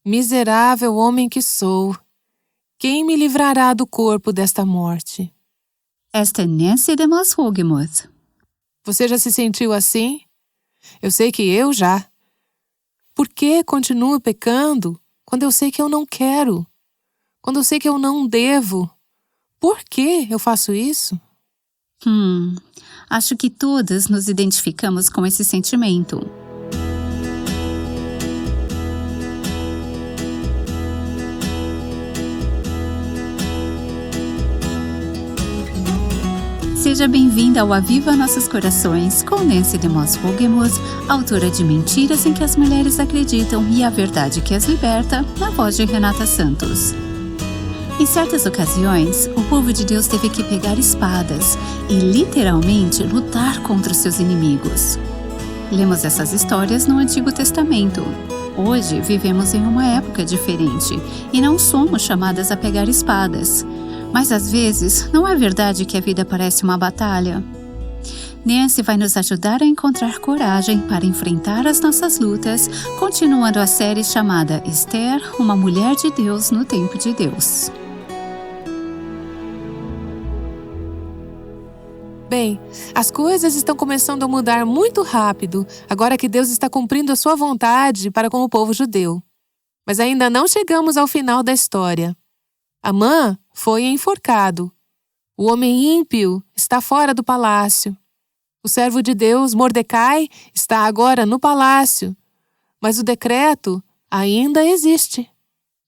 Miserável homem que sou, quem me livrará do corpo desta morte? Esta é Nancy DeMoss Wogemuth. Você já se sentiu assim? Eu sei que eu já. Por que continuo pecando quando eu sei que eu não quero? Quando eu sei que eu não devo? Por que eu faço isso? Acho que todas nos identificamos com esse sentimento. Seja bem-vinda ao Aviva Nossos Corações, com Nancy DeMoss Wogemuth, autora de Mentiras em que as Mulheres Acreditam e a Verdade que as Liberta, na voz de Renata Santos. Em certas ocasiões, o povo de Deus teve que pegar espadas e, literalmente, lutar contra os seus inimigos. Lemos essas histórias no Antigo Testamento. Hoje, vivemos em uma época diferente e não somos chamadas a pegar espadas. Mas às vezes, não é verdade que a vida parece uma batalha? Nancy vai nos ajudar a encontrar coragem para enfrentar as nossas lutas, continuando a série chamada Esther, uma mulher de Deus no tempo de Deus. Bem, as coisas estão começando a mudar muito rápido, agora que Deus está cumprindo a sua vontade para com o povo judeu. Mas ainda não chegamos ao final da história. Amã foi enforcado. O homem ímpio está fora do palácio. O servo de Deus, Mordecai, está agora no palácio. Mas o decreto ainda existe.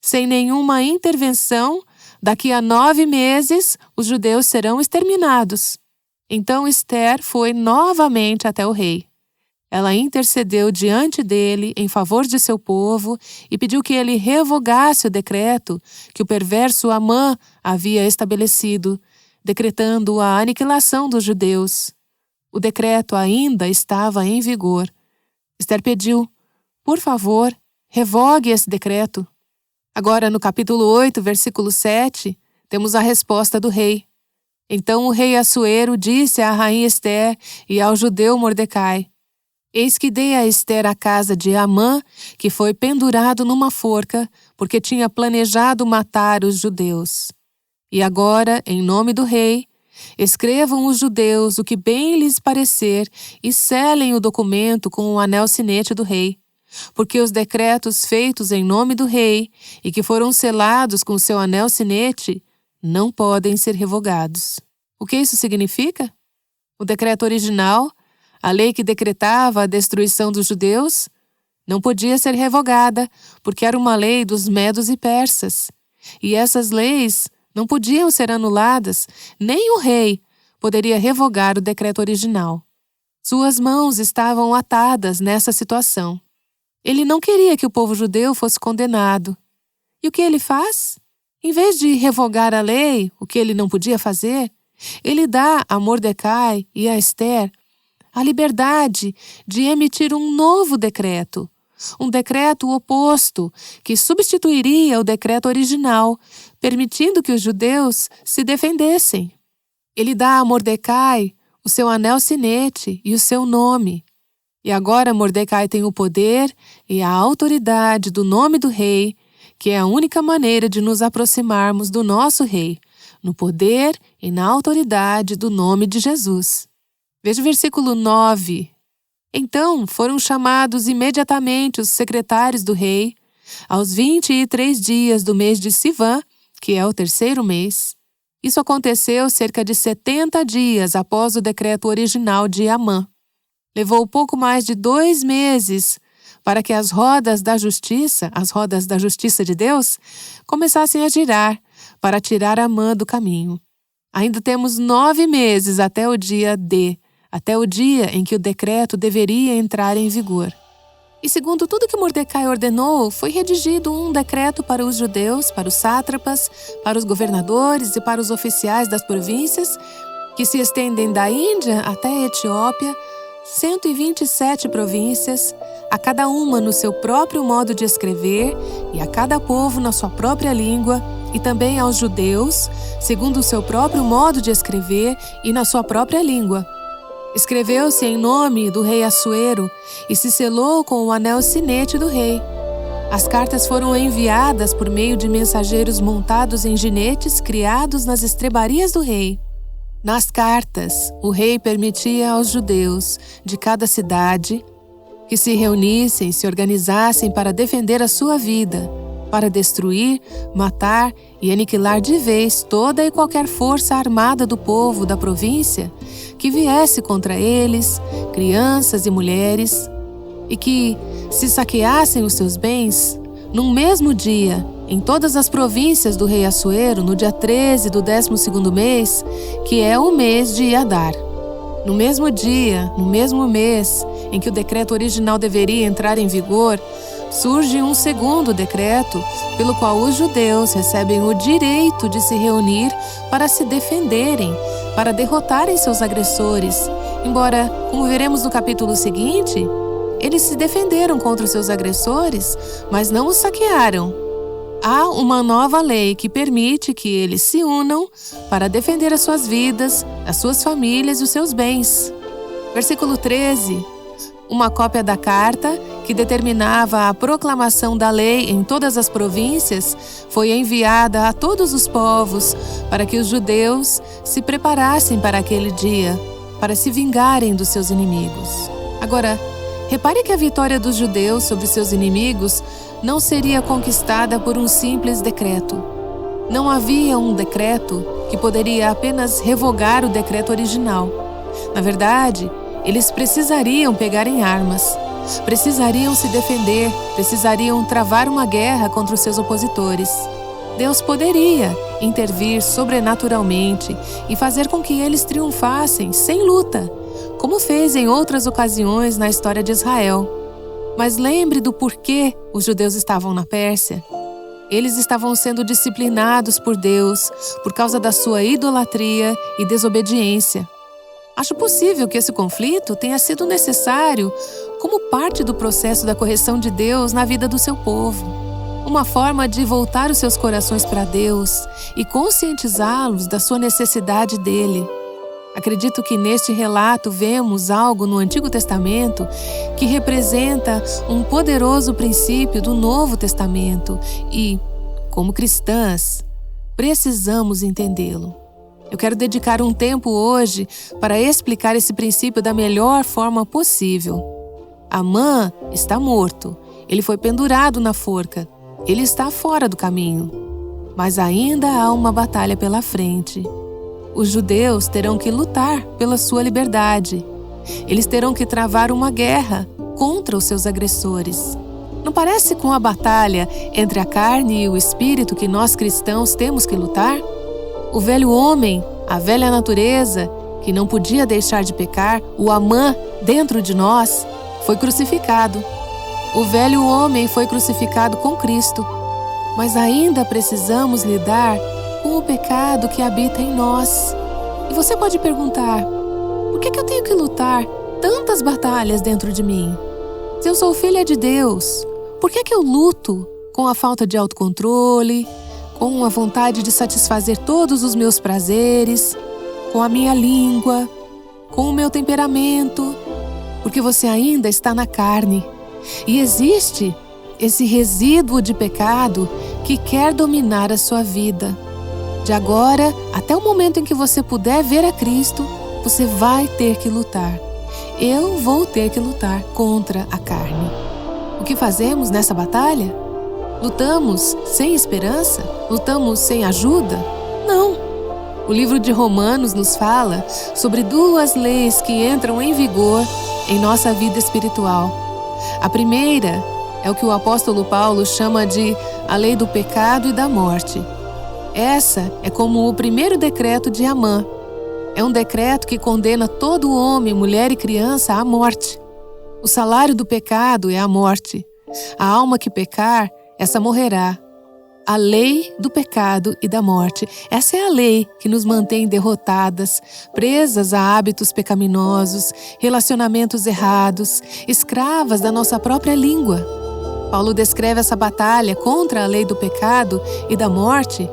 Sem nenhuma intervenção, daqui a 9 meses, os judeus serão exterminados. Então Esther foi novamente até o rei. Ela intercedeu diante dele em favor de seu povo e pediu que ele revogasse o decreto que o perverso Amã havia estabelecido, decretando a aniquilação dos judeus. O decreto ainda estava em vigor. Esther pediu, por favor, revogue esse decreto. Agora, no capítulo 8, versículo 7, temos a resposta do rei. Então o rei Assuero disse à rainha Esther e ao judeu Mordecai: Eis que dei a Esther a casa de Amã, que foi pendurado numa forca, porque tinha planejado matar os judeus. E agora, em nome do rei, escrevam os judeus o que bem lhes parecer e selem o documento com o anel sinete do rei. Porque os decretos feitos em nome do rei e que foram selados com seu anel sinete não podem ser revogados. O que isso significa? O decreto original, a lei que decretava a destruição dos judeus, não podia ser revogada, porque era uma lei dos medos e persas. E essas leis não podiam ser anuladas, nem o rei poderia revogar o decreto original. Suas mãos estavam atadas nessa situação. Ele não queria que o povo judeu fosse condenado. E o que ele faz? Em vez de revogar a lei, o que ele não podia fazer, ele dá a Mordecai e a Esther a liberdade de emitir um novo decreto, um decreto oposto, que substituiria o decreto original, permitindo que os judeus se defendessem. Ele dá a Mordecai o seu anel sinete e o seu nome. E agora Mordecai tem o poder e a autoridade do nome do rei, que é a única maneira de nos aproximarmos do nosso rei, no poder e na autoridade do nome de Jesus. Veja o versículo 9. Então foram chamados imediatamente os secretários do rei, aos 23 dias do mês de Sivã, que é o 3º mês. Isso aconteceu cerca de 70 dias após o decreto original de Amã. Levou pouco mais de 2 meses para que as rodas da justiça de Deus, começassem a girar para tirar Amã do caminho. Ainda temos 9 meses até o dia D, até o dia em que o decreto deveria entrar em vigor. E segundo tudo que Mordecai ordenou, foi redigido um decreto para os judeus, para os sátrapas, para os governadores e para os oficiais das províncias, que se estendem da Índia até a Etiópia, 127 províncias, a cada uma no seu próprio modo de escrever e a cada povo na sua própria língua, e também aos judeus, segundo o seu próprio modo de escrever e na sua própria língua. Escreveu-se em nome do rei Assuero e se selou com o anel sinete do rei. As cartas foram enviadas por meio de mensageiros montados em jinetes criados nas estrebarias do rei. Nas cartas, o rei permitia aos judeus de cada cidade que se reunissem, se organizassem para defender a sua vida, para destruir, matar e aniquilar de vez toda e qualquer força armada do povo da província que viesse contra eles, crianças e mulheres, e que, se saqueassem os seus bens, num mesmo dia, em todas as províncias do rei Assuero, no dia 13 do 12º mês, que é o mês de Iadar. No mesmo dia, no mesmo mês em que o decreto original deveria entrar em vigor, surge um segundo decreto pelo qual os judeus recebem o direito de se reunir para se defenderem, para derrotarem seus agressores. Embora, como veremos no capítulo seguinte, eles se defenderam contra os seus agressores, mas não os saquearam. Há uma nova lei que permite que eles se unam para defender as suas vidas, as suas famílias e os seus bens. Versículo 13. Uma cópia da carta, que determinava a proclamação da lei em todas as províncias, foi enviada a todos os povos para que os judeus se preparassem para aquele dia, para se vingarem dos seus inimigos. Agora, repare que a vitória dos judeus sobre seus inimigos não seria conquistada por um simples decreto. Não havia um decreto que poderia apenas revogar o decreto original. Na verdade, eles precisariam pegar em armas, precisariam se defender, precisariam travar uma guerra contra os seus opositores. Deus poderia intervir sobrenaturalmente e fazer com que eles triunfassem sem luta, como fez em outras ocasiões na história de Israel. Mas lembre do porquê os judeus estavam na Pérsia. Eles estavam sendo disciplinados por Deus por causa da sua idolatria e desobediência. Acho possível que esse conflito tenha sido necessário como parte do processo da correção de Deus na vida do seu povo. Uma forma de voltar os seus corações para Deus e conscientizá-los da sua necessidade dele. Acredito que neste relato vemos algo no Antigo Testamento que representa um poderoso princípio do Novo Testamento e, como cristãs, precisamos entendê-lo. Eu quero dedicar um tempo hoje para explicar esse princípio da melhor forma possível. Amã está morto. Ele foi pendurado na forca. Ele está fora do caminho. Mas ainda há uma batalha pela frente. Os judeus terão que lutar pela sua liberdade. Eles terão que travar uma guerra contra os seus agressores. Não parece com a batalha entre a carne e o espírito que nós cristãos temos que lutar? O velho homem, a velha natureza, que não podia deixar de pecar, o Amã dentro de nós, foi crucificado. O velho homem foi crucificado com Cristo, mas ainda precisamos lidar com o pecado que habita em nós. E você pode perguntar, por que eu tenho que lutar tantas batalhas dentro de mim? Se eu sou filha de Deus, por que eu luto com a falta de autocontrole, com a vontade de satisfazer todos os meus prazeres, com a minha língua, com o meu temperamento? Porque você ainda está na carne. E existe esse resíduo de pecado que quer dominar a sua vida. De agora até o momento em que você puder ver a Cristo, você vai ter que lutar. Eu vou ter que lutar contra a carne. O que fazemos nessa batalha? Lutamos sem esperança? Lutamos sem ajuda? Não! O livro de Romanos nos fala sobre duas leis que entram em vigor em nossa vida espiritual. A primeira é o que o apóstolo Paulo chama de a lei do pecado e da morte. Essa é como o primeiro decreto de Amã. É um decreto que condena todo homem, mulher e criança à morte. O salário do pecado é a morte. A alma que pecar, essa morrerá. A lei do pecado e da morte. Essa é a lei que nos mantém derrotadas, presas a hábitos pecaminosos, relacionamentos errados, escravas da nossa própria língua. Paulo descreve essa batalha contra a lei do pecado e da morte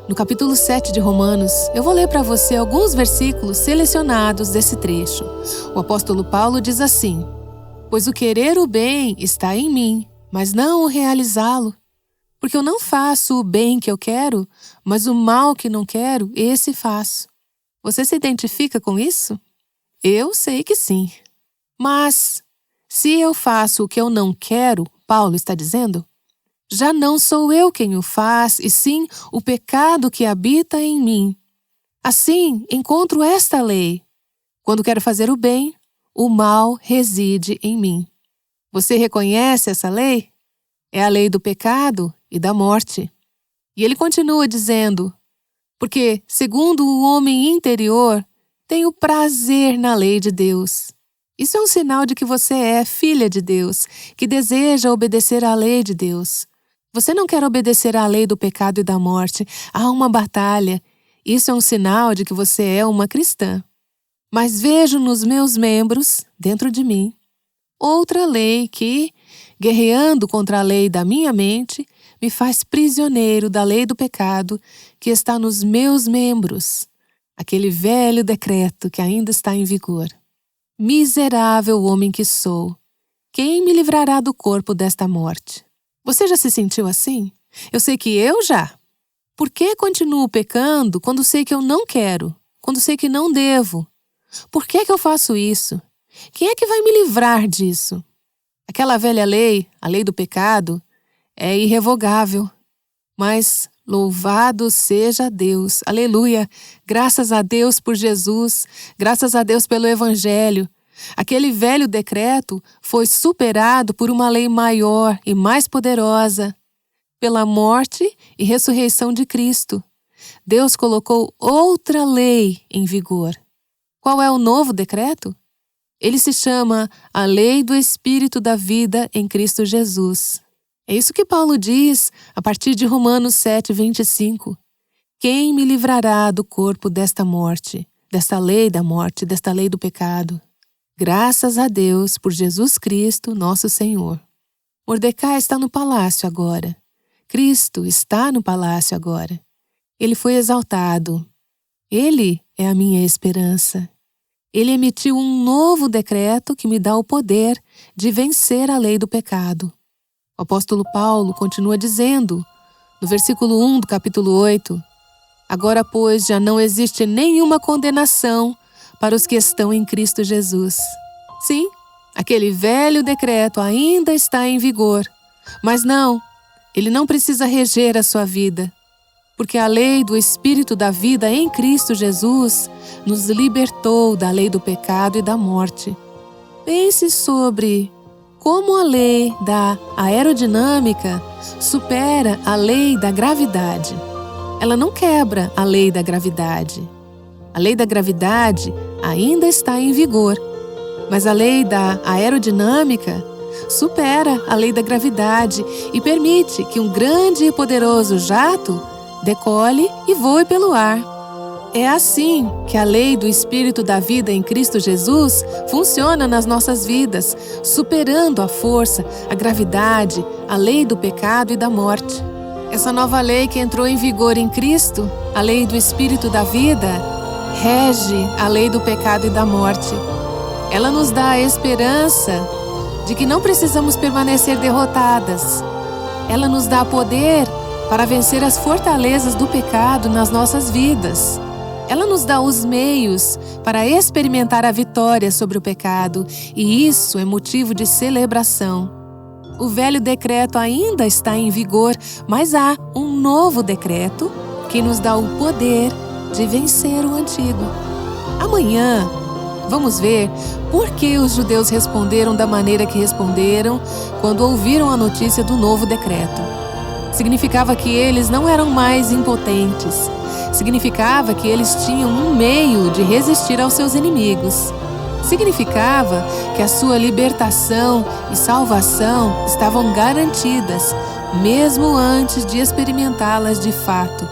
no capítulo 7 de Romanos. Eu vou ler para você alguns versículos selecionados desse trecho. O apóstolo Paulo diz assim: pois o querer o bem está em mim, mas não o realizá-lo. Porque eu não faço o bem que eu quero, mas o mal que não quero, esse faço. Você se identifica com isso? Eu sei que sim. Mas, se eu faço o que eu não quero, Paulo está dizendo, já não sou eu quem o faz, e sim o pecado que habita em mim. Assim, encontro esta lei. Quando quero fazer o bem, o mal reside em mim. Você reconhece essa lei? É a lei do pecado e da morte. E ele continua dizendo, porque, segundo o homem interior, tenho prazer na lei de Deus. Isso é um sinal de que você é filha de Deus, que deseja obedecer à lei de Deus. Você não quer obedecer à lei do pecado e da morte. Há uma batalha. Isso é um sinal de que você é uma cristã. Mas vejo nos meus membros, dentro de mim, outra lei que, guerreando contra a lei da minha mente, me faz prisioneiro da lei do pecado que está nos meus membros, aquele velho decreto que ainda está em vigor. Miserável homem que sou, quem me livrará do corpo desta morte? Você já se sentiu assim? Eu sei que eu já. Por que continuo pecando quando sei que eu não quero, quando sei que não devo? Por que eu faço isso? Quem é que vai me livrar disso? Aquela velha lei, a lei do pecado, é irrevogável. Mas louvado seja Deus, aleluia, graças a Deus por Jesus, graças a Deus pelo Evangelho. Aquele velho decreto foi superado por uma lei maior e mais poderosa, pela morte e ressurreição de Cristo. Deus colocou outra lei em vigor. Qual é o novo decreto? Ele se chama a lei do Espírito da vida em Cristo Jesus. É isso que Paulo diz a partir de Romanos 7:25. Quem me livrará do corpo desta morte, desta lei da morte, desta lei do pecado? Graças a Deus por Jesus Cristo, nosso Senhor. Mordecai está no palácio agora. Cristo está no palácio agora. Ele foi exaltado. Ele é a minha esperança. Ele emitiu um novo decreto que me dá o poder de vencer a lei do pecado. O apóstolo Paulo continua dizendo, no versículo 1 do capítulo 8, agora, pois, já não existe nenhuma condenação para os que estão em Cristo Jesus. Sim, aquele velho decreto ainda está em vigor, mas não, ele não precisa reger a sua vida, porque a lei do Espírito da vida em Cristo Jesus nos libertou da lei do pecado e da morte. Pense sobre como a lei da aerodinâmica supera a lei da gravidade. Ela não quebra a lei da gravidade. A lei da gravidade ainda está em vigor, mas a lei da aerodinâmica supera a lei da gravidade e permite que um grande e poderoso jato decole e voe pelo ar. É assim que a lei do Espírito da vida em Cristo Jesus funciona nas nossas vidas, superando a força, a gravidade, a lei do pecado e da morte. Essa nova lei que entrou em vigor em Cristo, a lei do Espírito da vida, rege a lei do pecado e da morte. Ela nos dá a esperança de que não precisamos permanecer derrotadas. Ela nos dá poder para vencer as fortalezas do pecado nas nossas vidas. Ela nos dá os meios para experimentar a vitória sobre o pecado, e isso é motivo de celebração. O velho decreto ainda está em vigor, mas há um novo decreto que nos dá o poder de vencer o antigo. Amanhã, vamos ver por que os judeus responderam da maneira que responderam quando ouviram a notícia do novo decreto. Significava que eles não eram mais impotentes. Significava que eles tinham um meio de resistir aos seus inimigos. Significava que a sua libertação e salvação estavam garantidas, mesmo antes de experimentá-las de fato.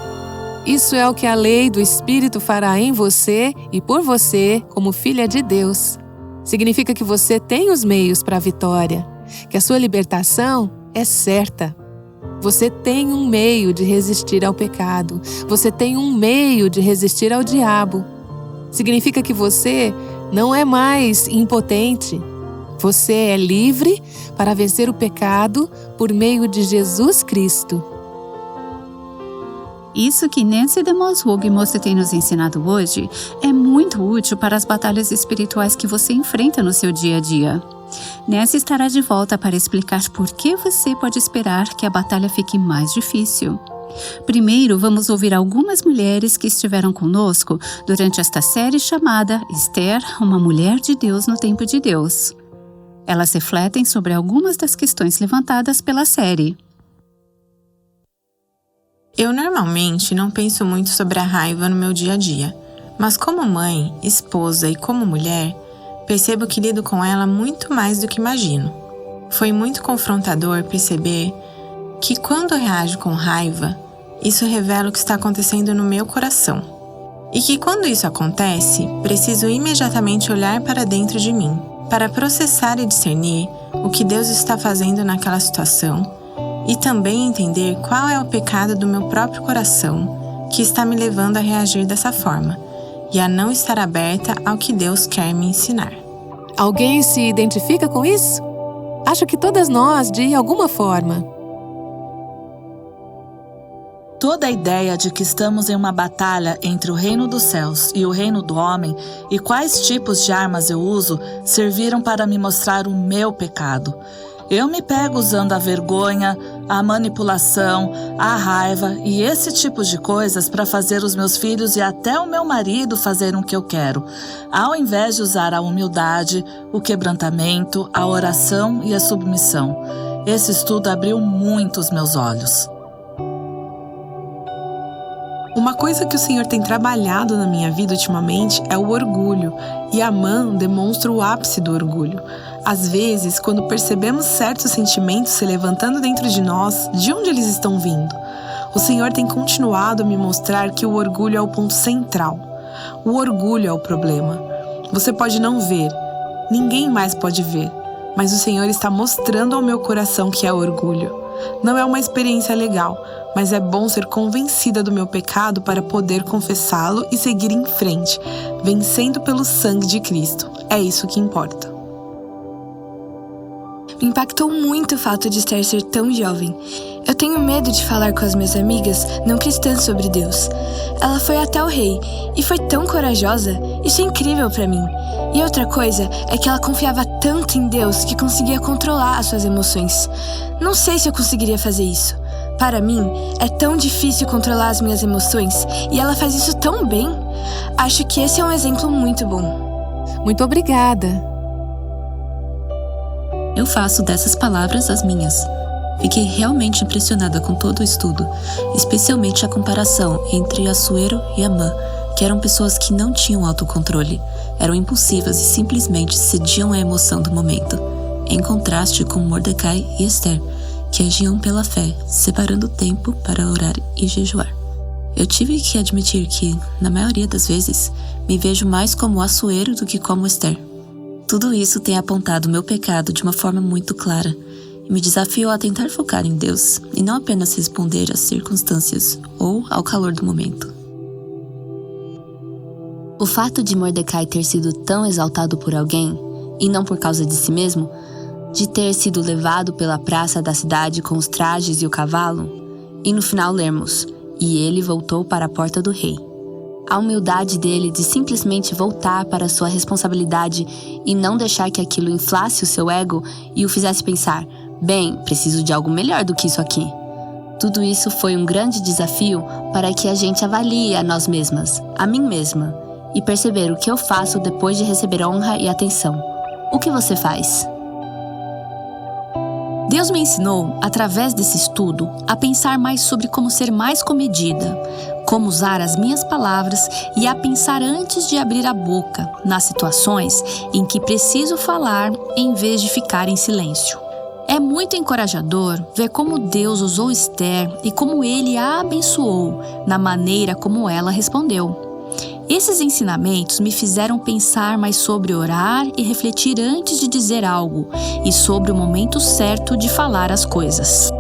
Isso é o que a lei do Espírito fará em você e por você como filha de Deus. Significa que você tem os meios para a vitória, que a sua libertação é certa. Você tem um meio de resistir ao pecado. Você tem um meio de resistir ao diabo. Significa que você não é mais impotente. Você é livre para vencer o pecado por meio de Jesus Cristo. Isso que Nancy DeMoss Wolgemuth tem nos ensinado hoje é muito útil para as batalhas espirituais que você enfrenta no seu dia a dia. Nancy estará de volta para explicar por que você pode esperar que a batalha fique mais difícil. Primeiro, vamos ouvir algumas mulheres que estiveram conosco durante esta série chamada Esther, uma mulher de Deus no tempo de Deus. Elas refletem sobre algumas das questões levantadas pela série. Eu normalmente não penso muito sobre a raiva no meu dia a dia, mas como mãe, esposa e como mulher, percebo que lido com ela muito mais do que imagino. Foi muito confrontador perceber que quando eu reajo com raiva, isso revela o que está acontecendo no meu coração. E que quando isso acontece, preciso imediatamente olhar para dentro de mim, para processar e discernir o que Deus está fazendo naquela situação, e também entender qual é o pecado do meu próprio coração que está me levando a reagir dessa forma e a não estar aberta ao que Deus quer me ensinar. Alguém se identifica com isso? Acho que todas nós, de alguma forma. Toda a ideia de que estamos em uma batalha entre o reino dos céus e o reino do homem e quais tipos de armas eu uso serviram para me mostrar o meu pecado. Eu me pego usando a vergonha, a manipulação, a raiva e esse tipo de coisas para fazer os meus filhos e até o meu marido fazerem o que eu quero, ao invés de usar a humildade, o quebrantamento, a oração e a submissão. Esse estudo abriu muito os meus olhos. Uma coisa que o Senhor tem trabalhado na minha vida ultimamente é o orgulho, e Amã demonstra o ápice do orgulho. Às vezes, quando percebemos certos sentimentos se levantando dentro de nós, de onde eles estão vindo? O Senhor tem continuado a me mostrar que o orgulho é o ponto central. O orgulho é o problema. Você pode não ver, ninguém mais pode ver, mas o Senhor está mostrando ao meu coração que é orgulho. Não é uma experiência legal, mas é bom ser convencida do meu pecado para poder confessá-lo e seguir em frente, vencendo pelo sangue de Cristo. É isso que importa. Me impactou muito o fato de Esther ser tão jovem. Eu tenho medo de falar com as minhas amigas não cristãs sobre Deus. Ela foi até o rei e foi tão corajosa. Isso é incrível pra mim. E outra coisa é que ela confiava tanto em Deus que conseguia controlar as suas emoções. Não sei se eu conseguiria fazer isso. Para mim, é tão difícil controlar as minhas emoções e ela faz isso tão bem. Acho que esse é um exemplo muito bom. Muito obrigada. Eu faço dessas palavras as minhas. Fiquei realmente impressionada com todo o estudo, especialmente a comparação entre Assuero e Amã, que eram pessoas que não tinham autocontrole, eram impulsivas e simplesmente cediam à emoção do momento, em contraste com Mordecai e Esther, que agiam pela fé, separando tempo para orar e jejuar. Eu tive que admitir que, na maioria das vezes, me vejo mais como Assuero do que como Esther. Tudo isso tem apontado meu pecado de uma forma muito clara e me desafiou a tentar focar em Deus e não apenas responder às circunstâncias ou ao calor do momento. O fato de Mordecai ter sido tão exaltado por alguém, e não por causa de si mesmo, de ter sido levado pela praça da cidade com os trajes e o cavalo, e no final lermos, e ele voltou para a porta do rei. A humildade dele de simplesmente voltar para sua responsabilidade e não deixar que aquilo inflasse o seu ego e o fizesse pensar, bem, preciso de algo melhor do que isso aqui. Tudo isso foi um grande desafio para que a gente avalie a nós mesmas, a mim mesma, e perceber o que eu faço depois de receber honra e atenção. O que você faz? Deus me ensinou, através desse estudo, a pensar mais sobre como ser mais comedida, como usar as minhas palavras e a pensar antes de abrir a boca, nas situações em que preciso falar em vez de ficar em silêncio. É muito encorajador ver como Deus usou Esther e como Ele a abençoou na maneira como ela respondeu. Esses ensinamentos me fizeram pensar mais sobre orar e refletir antes de dizer algo e sobre o momento certo de falar as coisas.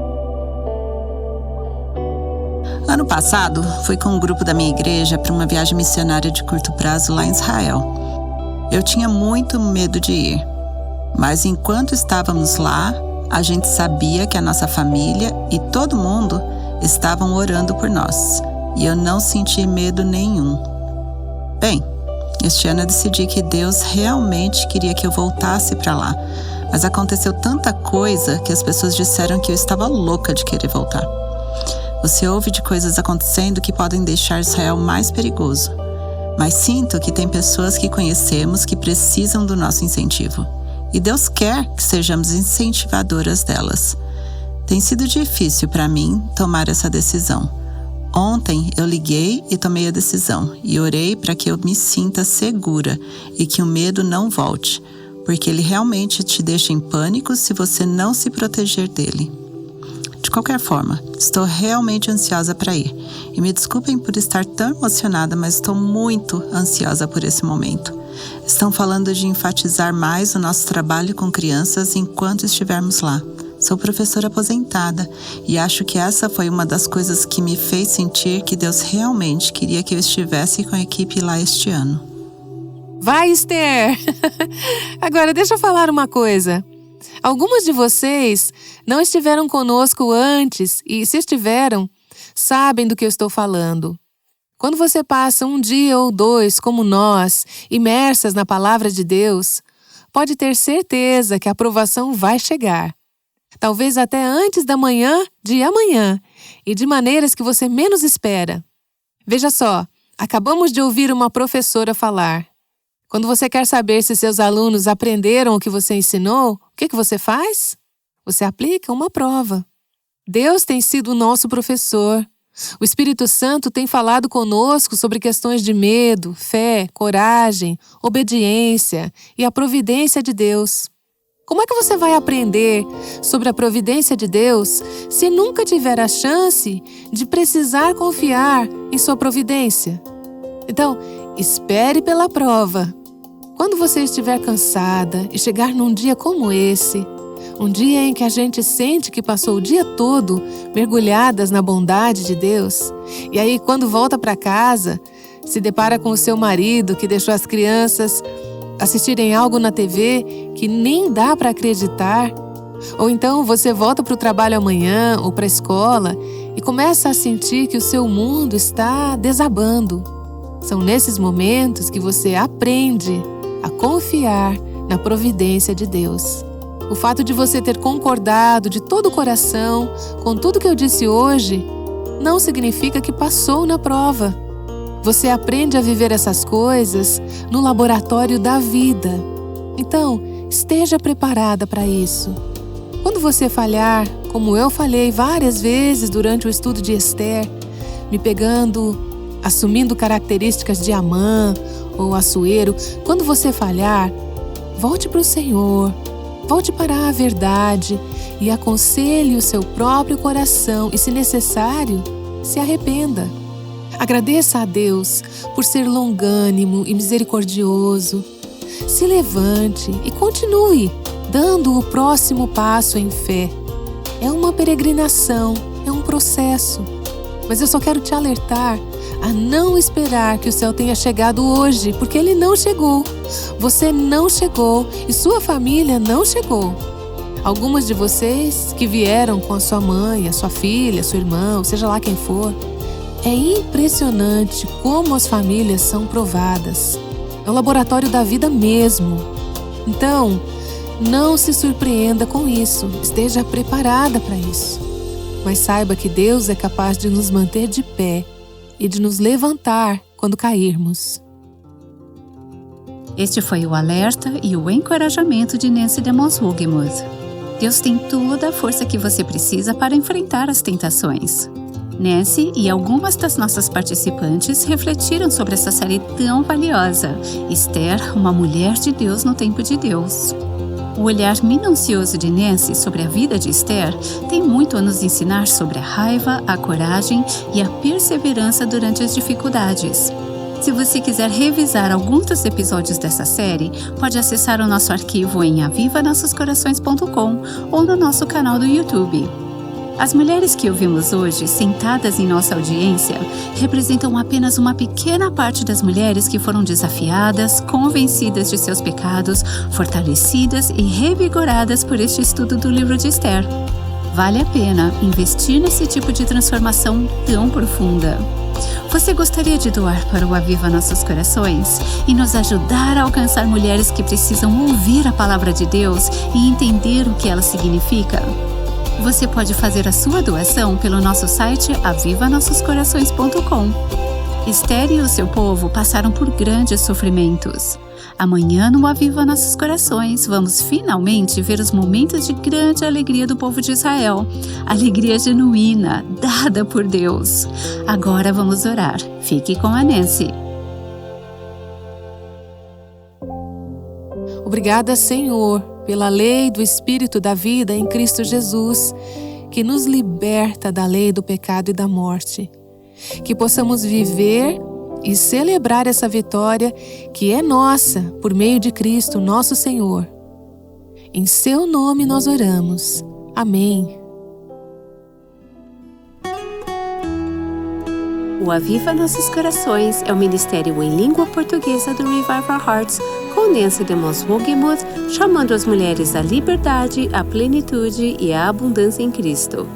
Ano passado, fui com um grupo da minha igreja para uma viagem missionária de curto prazo lá em Israel. Eu tinha muito medo de ir. Mas enquanto estávamos lá, a gente sabia que a nossa família e todo mundo estavam orando por nós. E eu não senti medo nenhum. Bem, este ano eu decidi que Deus realmente queria que eu voltasse para lá. Mas aconteceu tanta coisa que as pessoas disseram que eu estava louca de querer voltar. Você ouve de coisas acontecendo que podem deixar Israel mais perigoso. Mas sinto que tem pessoas que conhecemos que precisam do nosso incentivo. E Deus quer que sejamos incentivadoras delas. Tem sido difícil para mim tomar essa decisão. Ontem eu liguei e tomei a decisão e orei para que eu me sinta segura e que o medo não volte, porque ele realmente te deixa em pânico se você não se proteger dele. De qualquer forma, estou realmente ansiosa para ir. E me desculpem por estar tão emocionada, mas estou muito ansiosa por esse momento. Estão falando de enfatizar mais o nosso trabalho com crianças enquanto estivermos lá. Sou professora aposentada e acho que essa foi uma das coisas que me fez sentir que Deus realmente queria que eu estivesse com a equipe lá este ano. Vai, Esther! Agora, deixa eu falar uma coisa. Algumas de vocês não estiveram conosco antes e, se estiveram, sabem do que eu estou falando. Quando você passa um dia ou dois, como nós, imersas na palavra de Deus, pode ter certeza que a aprovação vai chegar. Talvez até antes da manhã de amanhã e de maneiras que você menos espera. Veja só, acabamos de ouvir uma professora falar. Quando você quer saber se seus alunos aprenderam o que você ensinou, o que você faz? Você aplica uma prova. Deus tem sido o nosso professor. O Espírito Santo tem falado conosco sobre questões de medo, fé, coragem, obediência e a providência de Deus. Como é que você vai aprender sobre a providência de Deus se nunca tiver a chance de precisar confiar em sua providência? Então, espere pela prova. Quando você estiver cansada e chegar num dia como esse, um dia em que a gente sente que passou o dia todo mergulhadas na bondade de Deus, e aí quando volta para casa, se depara com o seu marido que deixou as crianças assistirem algo na TV que nem dá para acreditar, ou então você volta para o trabalho amanhã ou para a escola e começa a sentir que o seu mundo está desabando. São nesses momentos que você aprende a confiar na providência de Deus. O fato de você ter concordado de todo o coração com tudo que eu disse hoje não significa que passou na prova. Você aprende a viver essas coisas no laboratório da vida. Então, esteja preparada para isso. Quando você falhar, como eu falhei várias vezes durante o estudo de Esther, me pegando, assumindo características de Amã ou Assuero, quando você falhar, volte para o Senhor, volte para a verdade e aconselhe o seu próprio coração e, se necessário, se arrependa. Agradeça a Deus por ser longânimo e misericordioso. Se levante e continue dando o próximo passo em fé. É uma peregrinação, é um processo. Mas eu só quero te alertar a não esperar que o céu tenha chegado hoje, porque ele não chegou. Você não chegou e sua família não chegou. Algumas de vocês que vieram com a sua mãe, a sua filha, seu irmão, seja lá quem for, é impressionante como as famílias são provadas. É o laboratório da vida mesmo. Então, não se surpreenda com isso. Esteja preparada para isso. Mas saiba que Deus é capaz de nos manter de pé e de nos levantar quando cairmos. Este foi o alerta e o encorajamento de Nancy DeMoss Wogemuth. Deus tem toda a força que você precisa para enfrentar as tentações. Nancy e algumas das nossas participantes refletiram sobre essa série tão valiosa, Esther, uma mulher de Deus no tempo de Deus. O olhar minucioso de Nancy sobre a vida de Esther tem muito a nos ensinar sobre a raiva, a coragem e a perseverança durante as dificuldades. Se você quiser revisar alguns dos episódios dessa série, pode acessar o nosso arquivo em avivanossoscorações.com ou no nosso canal do YouTube. As mulheres que ouvimos hoje, sentadas em nossa audiência, representam apenas uma pequena parte das mulheres que foram desafiadas, convencidas de seus pecados, fortalecidas e revigoradas por este estudo do livro de Esther. Vale a pena investir nesse tipo de transformação tão profunda. Você gostaria de doar para o Aviva Nossos Corações e nos ajudar a alcançar mulheres que precisam ouvir a palavra de Deus e entender o que ela significa? Você pode fazer a sua doação pelo nosso site avivanossoscorações.com. Esther e o seu povo passaram por grandes sofrimentos. Amanhã, no Aviva Nossos Corações, vamos finalmente ver os momentos de grande alegria do povo de Israel. Alegria genuína, dada por Deus. Agora vamos orar. Fique com a Nancy. Obrigada, Senhor, pela lei do Espírito da vida em Cristo Jesus, que nos liberta da lei do pecado e da morte. Que possamos viver e celebrar essa vitória que é nossa por meio de Cristo, nosso Senhor. Em seu nome nós oramos. Amém. O Aviva Nossos Corações é o ministério em língua portuguesa do Revive Our Hearts, com Nancy DeMoss Wogemuth, chamando as mulheres à liberdade, à plenitude e à abundância em Cristo.